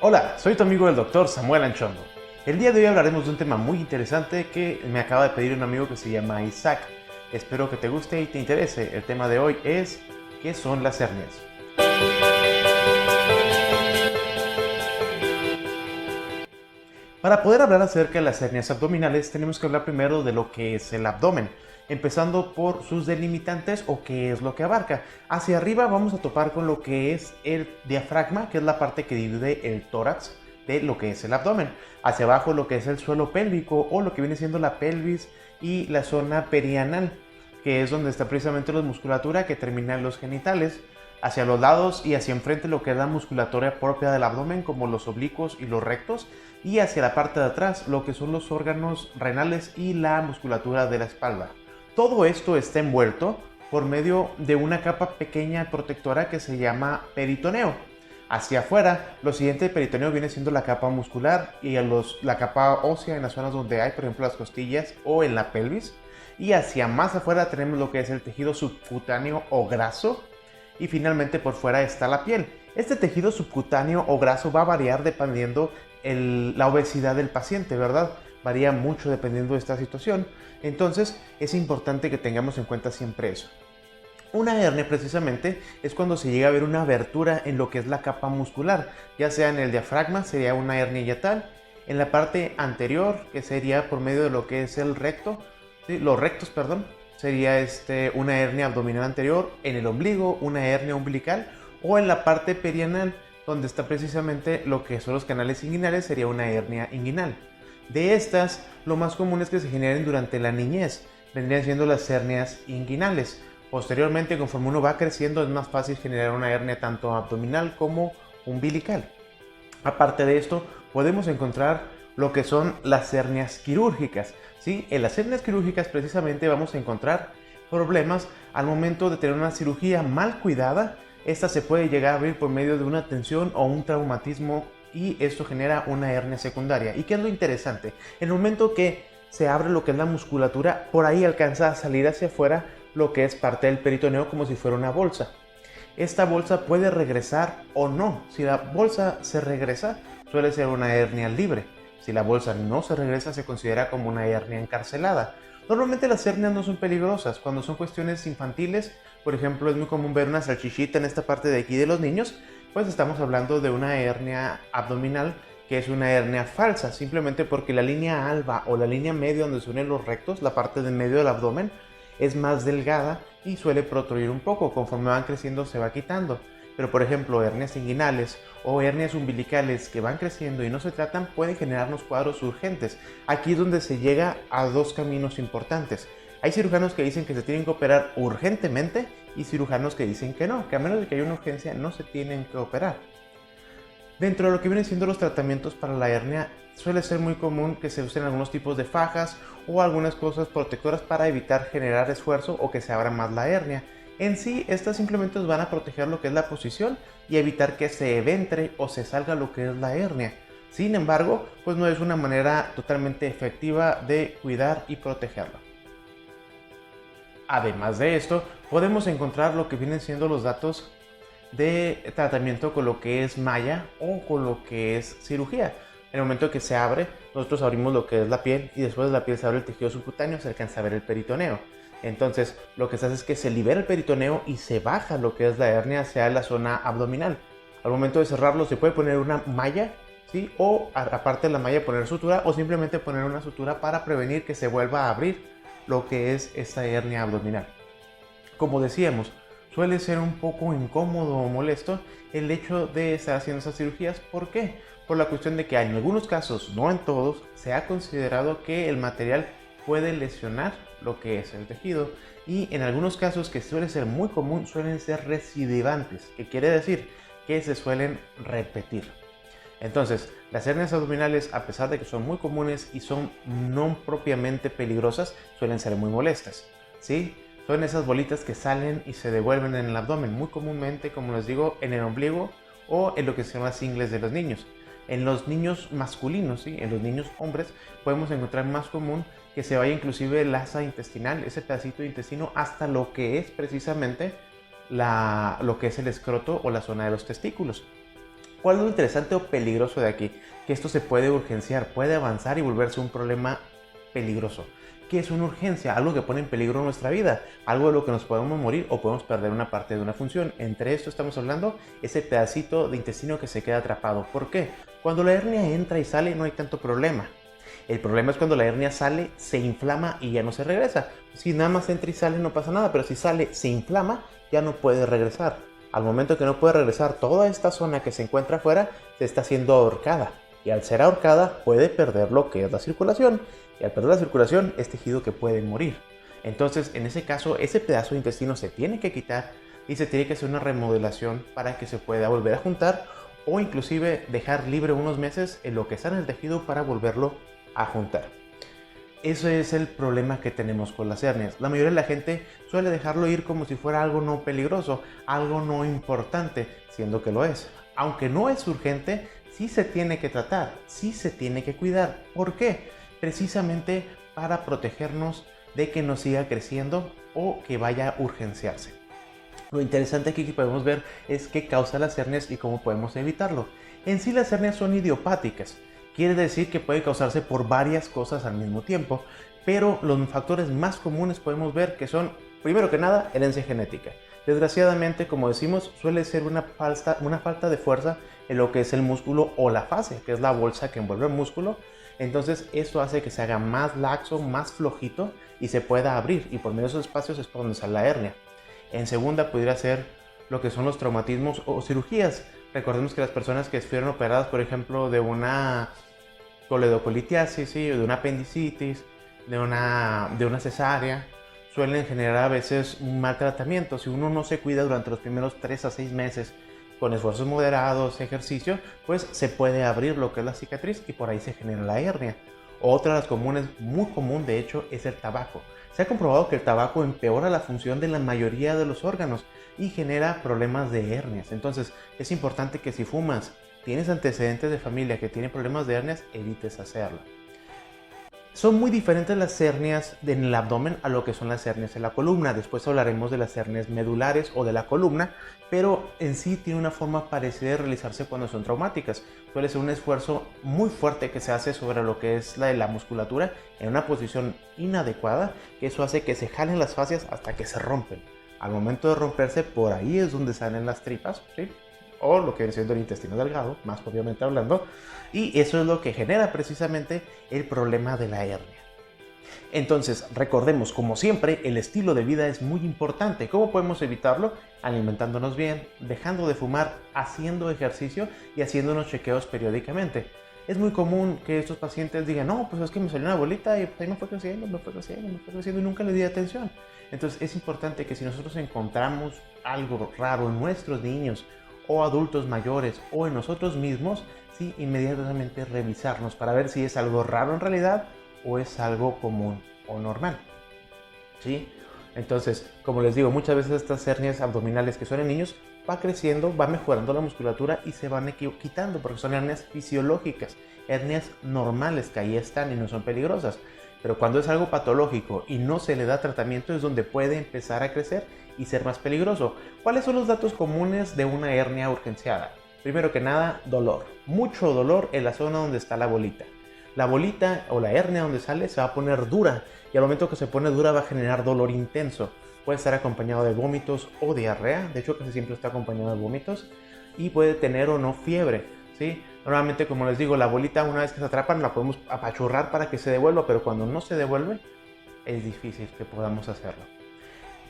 Hola, soy tu amigo el doctor Samuel Anchondo. El día de hoy hablaremos de un tema muy interesante que me acaba de pedir un amigo que se llama Isaac. Espero que te guste y te interese. El tema de hoy es ¿qué son las hernias? Para poder hablar acerca de las hernias abdominales tenemos que hablar primero de lo que es el abdomen, empezando por sus delimitantes o qué es lo que abarca. Hacia arriba vamos a topar con lo que es el diafragma, que es la parte que divide el tórax de lo que es el abdomen. Hacia abajo lo que es el suelo pélvico o lo que viene siendo la pelvis y la zona perianal, que es donde está precisamente la musculatura que termina en los genitales. Hacia los lados y hacia enfrente lo que es la musculatura propia del abdomen, como los oblicuos y los rectos, y hacia la parte de atrás lo que son los órganos renales y la musculatura de la espalda. Todo esto está envuelto por medio de una capa pequeña protectora que se llama peritoneo. Hacia afuera, lo siguiente del peritoneo viene siendo la capa muscular y la capa ósea en las zonas donde hay, por ejemplo, las costillas o en la pelvis. Y hacia más afuera tenemos lo que es el tejido subcutáneo o graso. Y finalmente por fuera está la piel. Este tejido subcutáneo o graso va a variar dependiendo la obesidad del paciente, ¿verdad? Varía mucho dependiendo de esta situación. Entonces es importante que tengamos en cuenta siempre eso. Una hernia precisamente es cuando se llega a ver una abertura en lo que es la capa muscular, ya sea en el diafragma, sería una hernia hiatal, en la parte anterior, que sería por medio de lo que es el recto, ¿sí? Los rectos, perdón, sería una hernia abdominal anterior, en el ombligo una hernia umbilical o en la parte perianal donde está precisamente lo que son los canales inguinales, sería una hernia inguinal. De estas, lo más común es que se generen durante la niñez, vendrían siendo las hernias inguinales. Posteriormente, conforme uno va creciendo, es más fácil generar una hernia tanto abdominal como umbilical. Aparte de esto, podemos encontrar lo que son las hernias quirúrgicas. ¿Sí? En las hernias quirúrgicas precisamente vamos a encontrar problemas al momento de tener una cirugía mal cuidada. Esta se puede llegar a abrir por medio de una tensión o un traumatismo y esto genera una hernia secundaria. ¿Y qué es lo interesante? En el momento que se abre lo que es la musculatura, por ahí alcanza a salir hacia afuera lo que es parte del peritoneo como si fuera una bolsa. Esta bolsa puede regresar o no. Si la bolsa se regresa, suele ser una hernia libre. Si la bolsa no se regresa, se considera como una hernia encarcelada. Normalmente las hernias no son peligrosas. Cuando son cuestiones infantiles, por ejemplo, es muy común ver una salchichita en esta parte de aquí de los niños, pues estamos hablando de una hernia abdominal que es una hernia falsa, simplemente porque la línea alba o la línea media donde se unen los rectos, la parte de medio del abdomen, es más delgada y suele protruir un poco. Conforme van creciendo se va quitando. Pero por ejemplo, hernias inguinales o hernias umbilicales que van creciendo y no se tratan pueden generarnos cuadros urgentes. Aquí es donde se llega a dos caminos importantes. Hay cirujanos que dicen que se tienen que operar urgentemente y cirujanos que dicen que no, que a menos de que haya una urgencia no se tienen que operar. Dentro de lo que vienen siendo los tratamientos para la hernia, suele ser muy común que se usen algunos tipos de fajas o algunas cosas protectoras para evitar generar esfuerzo o que se abra más la hernia. En sí, estas simplemente van a proteger lo que es la posición y evitar que se eventre o se salga lo que es la hernia. Sin embargo, pues no es una manera totalmente efectiva de cuidar y protegerla. Además de esto, podemos encontrar lo que vienen siendo los datos de tratamiento con lo que es malla o con lo que es cirugía. En el momento que se abre, nosotros abrimos lo que es la piel y después de la piel se abre el tejido subcutáneo, se alcanza a ver el peritoneo. Entonces, lo que se hace es que se libera el peritoneo y se baja lo que es la hernia hacia la zona abdominal. Al momento de cerrarlo se puede poner una malla, ¿sí? O aparte de la malla poner sutura o simplemente poner una sutura para prevenir que se vuelva a abrir lo que es esta hernia abdominal. Como decíamos, suele ser un poco incómodo o molesto el hecho de estar haciendo esas cirugías. ¿Por qué? Por la cuestión de que en algunos casos, no en todos, se ha considerado que el material puede lesionar lo que es el tejido y en algunos casos, que suele ser muy común, suelen ser recidivantes, que quiere decir que se suelen repetir. Entonces, las hernias abdominales, a pesar de que son muy comunes y son no propiamente peligrosas, suelen ser muy molestas, ¿sí? Son esas bolitas que salen y se devuelven en el abdomen, muy comúnmente, como les digo, en el ombligo o en lo que se llama las ingles de los niños. En los niños masculinos, ¿sí? En los niños hombres, podemos encontrar más común que se vaya inclusive el asa intestinal, ese pedacito de intestino, hasta lo que es precisamente lo que es el escroto o la zona de los testículos. ¿Cuál es lo interesante o peligroso de aquí? Que esto se puede urgenciar, puede avanzar y volverse un problema peligroso. ¿Qué es una urgencia? Algo que pone en peligro nuestra vida, algo de lo que nos podemos morir o podemos perder una parte de una función. Entre esto estamos hablando ese pedacito de intestino que se queda atrapado. ¿Por qué? Cuando la hernia entra y sale no hay tanto problema. El problema es cuando la hernia sale, se inflama y ya no se regresa. Si nada más entra y sale no pasa nada, pero si sale, se inflama, ya no puede regresar. Al momento que no puede regresar, toda esta zona que se encuentra afuera se está siendo ahorcada. Y al ser ahorcada puede perder lo que es la circulación. Y al perder la circulación es tejido que puede morir. Entonces, en ese caso, ese pedazo de intestino se tiene que quitar y se tiene que hacer una remodelación para que se pueda volver a juntar o inclusive dejar libre unos meses en lo que está en el tejido para volverlo a juntar. Ese es el problema que tenemos con las hernias. La mayoría de la gente suele dejarlo ir como si fuera algo no peligroso, algo no importante, siendo que lo es. Aunque no es urgente, sí se tiene que tratar, sí se tiene que cuidar. ¿Por qué? Precisamente para protegernos de que no siga creciendo o que vaya a urgenciarse. Lo interesante aquí que podemos ver es qué causa las hernias y cómo podemos evitarlo. En sí las hernias son idiopáticas. Quiere decir que puede causarse por varias cosas al mismo tiempo, pero los factores más comunes podemos ver que son, primero que nada, herencia genética. Desgraciadamente, como decimos, suele ser una falta de fuerza en lo que es el músculo o la fascia, que es la bolsa que envuelve el músculo. Entonces esto hace que se haga más laxo, más flojito y se pueda abrir, y por medio de esos espacios es por donde sale la hernia. En segunda pudiera ser lo que son los traumatismos o cirugías. Recordemos que las personas que fueron operadas, por ejemplo, de una coledocolitiasis, ¿sí? O de una apendicitis, de una cesárea, suelen generar a veces un mal tratamiento. Si uno no se cuida durante los primeros 3 a 6 meses con esfuerzos moderados, ejercicio, pues se puede abrir lo que es la cicatriz y por ahí se genera la hernia. Otra de las comunes, muy común de hecho, es el tabaco. Se ha comprobado que el tabaco empeora la función de la mayoría de los órganos y genera problemas de hernias. Entonces es importante que si fumas, tienes antecedentes de familia que tiene problemas de hernias, evites hacerlo. Son muy diferentes las hernias en el abdomen a lo que son las hernias en la columna. Después hablaremos de las hernias medulares o de la columna, pero en sí tiene una forma parecida de realizarse cuando son traumáticas. Suele ser un esfuerzo muy fuerte que se hace sobre lo que es la musculatura en una posición inadecuada, que eso hace que se jalen las fascias hasta que se rompen. Al momento de romperse, por ahí es donde salen las tripas, ¿sí? O lo que viene siendo el intestino delgado, más obviamente hablando, y eso es lo que genera precisamente el problema de la hernia. Entonces, recordemos, como siempre, el estilo de vida es muy importante. ¿Cómo podemos evitarlo? Alimentándonos bien, dejando de fumar, haciendo ejercicio y haciéndonos chequeos periódicamente. Es muy común que estos pacientes digan, no, pues es que me salió una bolita y pues ahí me fue creciendo y nunca le di atención. Entonces es importante que si nosotros encontramos algo raro en nuestros niños o adultos mayores o en nosotros mismos, sí, inmediatamente revisarnos para ver si es algo raro en realidad o es algo común o normal, ¿sí? Entonces, como les digo, muchas veces estas hernias abdominales que son en niños va creciendo, va mejorando la musculatura y se van quitando porque son hernias fisiológicas, hernias normales que ahí están y no son peligrosas. Pero cuando es algo patológico y no se le da tratamiento es donde puede empezar a crecer y ser más peligroso. ¿Cuáles son los datos comunes de una hernia urgenciada? Primero que nada, dolor. Mucho dolor en la zona donde está la bolita. La bolita o la hernia donde sale se va a poner dura y al momento que se pone dura va a generar dolor intenso. Puede estar acompañado de vómitos o diarrea, de hecho casi siempre está acompañado de vómitos, y puede tener o no fiebre, ¿sí? Normalmente, como les digo, la bolita una vez que se atrapan la podemos apachurrar para que se devuelva, pero cuando no se devuelve es difícil que podamos hacerlo.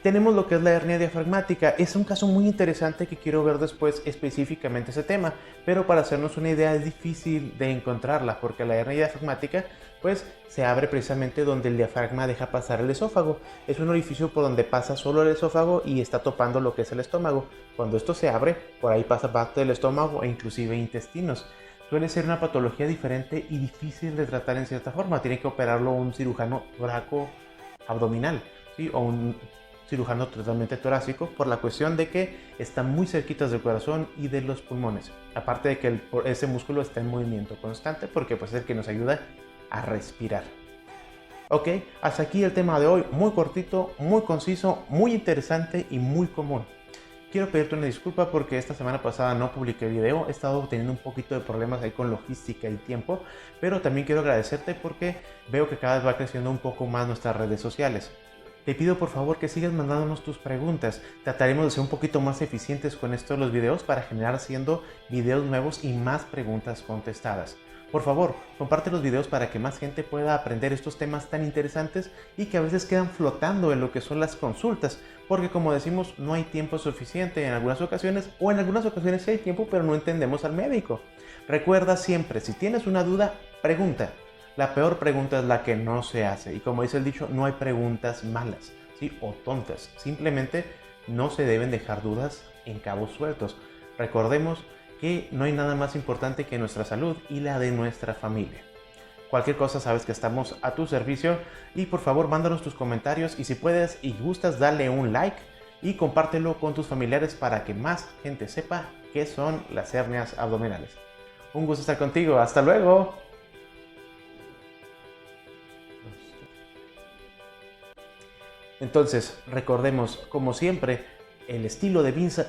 Tenemos lo que es la hernia diafragmática. Es un caso muy interesante que quiero ver después específicamente ese tema, pero para hacernos una idea es difícil de encontrarla porque la hernia diafragmática pues se abre precisamente donde el diafragma deja pasar el esófago. Es un orificio por donde pasa solo el esófago y está topando lo que es el estómago. Cuando esto se abre, por ahí pasa parte del estómago e inclusive intestinos. Suele ser una patología diferente y difícil de tratar en cierta forma. Tiene que operarlo un cirujano torácico-abdominal, ¿sí? O un cirujano totalmente torácico por la cuestión de que están muy cerquitas del corazón y de los pulmones. Aparte de que ese músculo está en movimiento constante porque pues, es el que nos ayuda a respirar. Ok, hasta aquí el tema de hoy. Muy cortito, muy conciso, muy interesante y muy común. quiero pedirte una disculpa porque esta semana pasada no publiqué video, he estado teniendo un poquito de problemas ahí con logística y tiempo, pero también quiero agradecerte porque veo que cada vez va creciendo un poco más nuestras redes sociales. Te pido por favor que sigas mandándonos tus preguntas. Trataremos de ser un poquito más eficientes con esto de los videos para generar haciendo videos nuevos y más preguntas contestadas. Por favor, comparte los videos para que más gente pueda aprender estos temas tan interesantes y que a veces quedan flotando en lo que son las consultas, porque como decimos, no hay tiempo suficiente en algunas ocasiones, o en algunas ocasiones sí hay tiempo, pero no entendemos al médico. Recuerda siempre, si tienes una duda, pregunta. La peor pregunta es la que no se hace. Y como dice el dicho, no hay preguntas malas, ¿sí? O tontas. Simplemente no se deben dejar dudas en cabos sueltos. Recordemos que no hay nada más importante que nuestra salud y la de nuestra familia. Cualquier cosa sabes que estamos a tu servicio y por favor mándanos tus comentarios y si puedes y gustas dale un like y compártelo con tus familiares para que más gente sepa qué son las hernias abdominales. Un gusto estar contigo. ¡Hasta luego! Entonces, recordemos, como siempre, el estilo de Vince...